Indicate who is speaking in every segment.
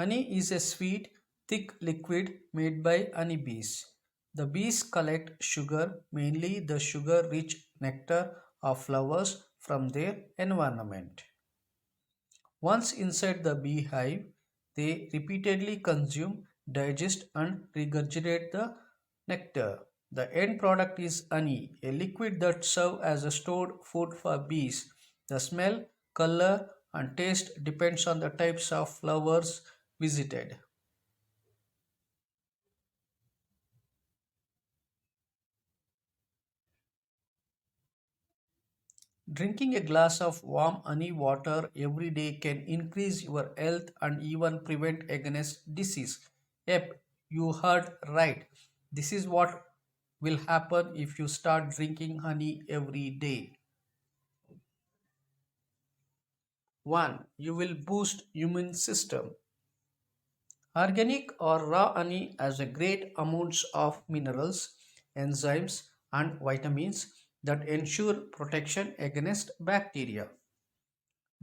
Speaker 1: Honey is a sweet, thick liquid made by honeybees. The bees collect sugar, mainly the sugar rich nectar of flowers, from their environment. Once inside the beehive, they repeatedly consume, digest, and regurgitate the nectar. The end product is honey, a liquid that serves as a stored food for bees. The smell, color, and taste depends on the types of flowers visited. Drinking a glass of warm honey water every day can increase your health and even prevent against disease. Yep, you heard right. This is what will happen if you start drinking honey every day. 1. You will boost immune system. Organic or raw honey has a great amounts of minerals, enzymes and vitamins that ensure protection against bacteria.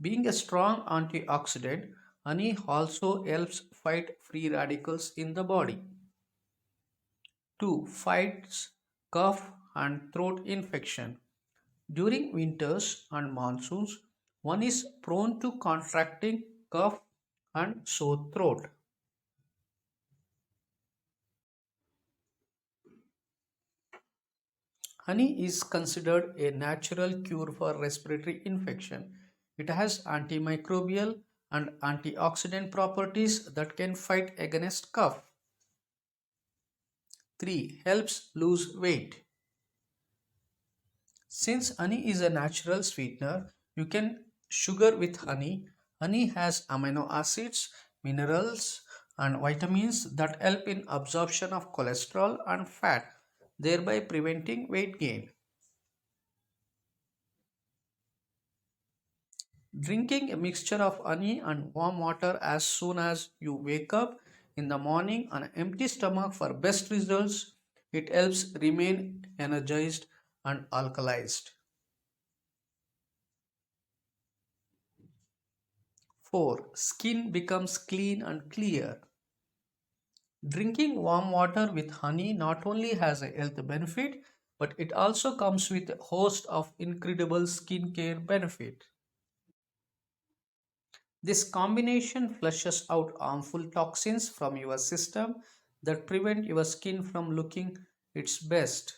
Speaker 1: Being a strong antioxidant, honey also helps fight free radicals in the body. 2. Fights cough and throat infection. During winters and monsoons, one is prone to contracting cough and sore throat. Honey is considered a natural cure for respiratory infection. It has antimicrobial and antioxidant properties that can fight against cough. 3. Helps lose weight. Since honey is a natural sweetener, you can sugar with honey. Honey has amino acids, minerals, and vitamins that help in absorption of cholesterol and fat, thereby preventing weight gain. Drinking a mixture of honey and warm water as soon as you wake up in the morning on an empty stomach for best results. It helps remain energized and alkalized. 4. Skin becomes clean and clear. Drinking warm water with honey not only has a health benefit, but it also comes with a host of incredible skincare benefit. This combination flushes out harmful toxins from your system that prevent your skin from looking its best.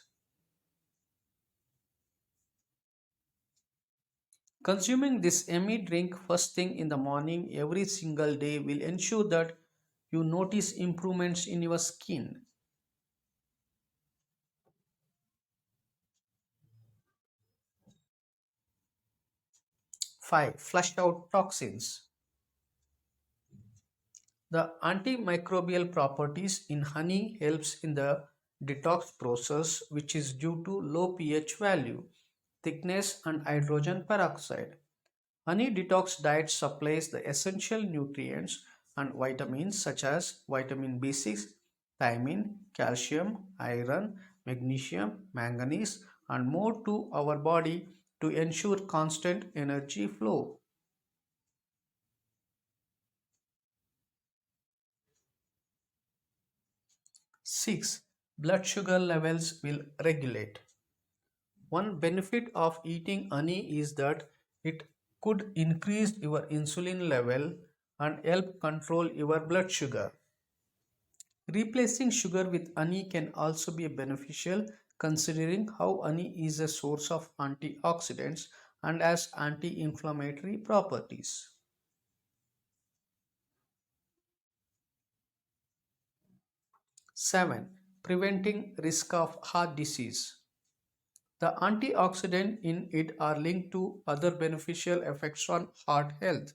Speaker 1: Consuming this yummy drink first thing in the morning every single day will ensure that you notice improvements in your skin. 5. Flush out toxins. The antimicrobial properties in honey helps in the detox process, which is due to low pH value, thickness and hydrogen peroxide. Honey detox diet supplies the essential nutrients and vitamins such as vitamin B6, thiamine, calcium, iron, magnesium, manganese and more to our body to ensure constant energy flow. 6. Blood sugar levels will regulate. One benefit of eating honey is that it could increase your insulin level and help control your blood sugar. Replacing sugar with honey can also be beneficial considering how honey is a source of antioxidants and has anti-inflammatory properties. 7. Preventing risk of heart disease. The antioxidants in it are linked to other beneficial effects on heart health.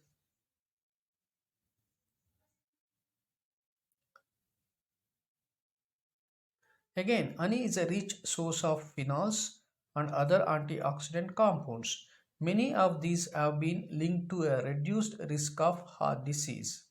Speaker 1: Again, honey is a rich source of phenols and other antioxidant compounds. Many of these have been linked to a reduced risk of heart disease.